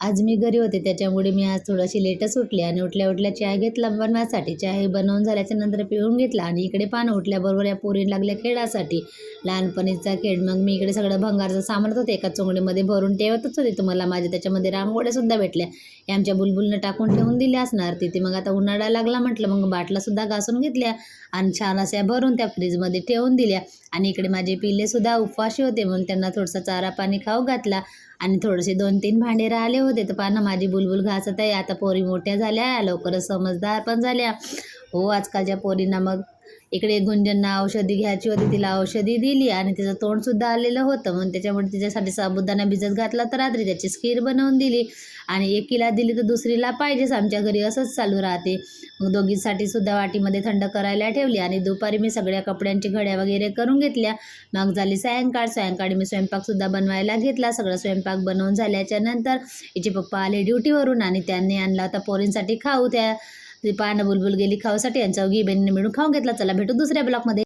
आज मी घरी होते त्याच्यामुळे मी आज थोडीशी लेटच उठली आणि उठल्या चहा घेतला बनवायसाठी. चहा बनवून झाल्याच्या नंतर पिऊन घेतला आणि इकडे पानं उठल्याबरोबर या पोरी लागल्या खेळासाठी. लहानपणीचा खेळ. मग मी इकडे सगळं भंगारचं सामान होतं एका चोंगडीमध्ये भरून ठेवतच होते. तुम्हाला माझ्या त्याच्यामध्ये रांगोळ्यासुद्धा भेटल्या. हे आमच्या बुलबुलनं टाकून ठेवून दिल्या असणार तिथे. मग आता उन्हाळा लागला म्हटलं मग बाटलासुद्धा घासून घेतल्या आणि छान अशा भरून त्या फ्रीजमध्ये ठेवून दिल्या. आणि इकडे माझे पिल्लेसुद्धा उपवाशी होते म्हणून त्यांना थोडंसं चारा पाणी खाऊ घातला. आणि थोडेसे 2-3 भांडे राहिले होते तर पाहा माझी बुलबुल घासत आहे. आता पोरी मोठ्या झाल्या, लवकरच समजदार पण झाल्या. हो, आजकालच्या पोरींना. मग इकडे गुंजनना औषधी घ्यायची होती, तिला औषधी दिली आणि तिचं तोंडसुद्धा आलेलं होतं. मग त्याच्यामुळे तिच्यासाठी साबुदाणा भिजत घातला तर रात्री त्याची खीर बनवून दिली. आणि एकीला दिली तर दुसरीला पाहिजेच, आमच्या घरी असंच चालू राहते. मग दोघींसाठी सुद्धा वाटीमध्ये थंड करायला ठेवली. आणि दुपारी मी सगळ्या कपड्यांची घड्या वगैरे करून घेतल्या. मग झाली सायंकाळी मी स्वयंपाकसुद्धा बनवायला घेतला. सगळं स्वयंपाक बनवून झाल्याच्या नंतर हिचे पप्पा आले ड्युटीवरून आणि त्यांनी आणला होता पोरींसाठी खाऊ. ती पानं बुलबुल गेली खाऊसाठी आणि चौघी बहिणीने मिळून खाऊन घेतला. चला भेटू दुसऱ्या ब्लॉगमध्ये.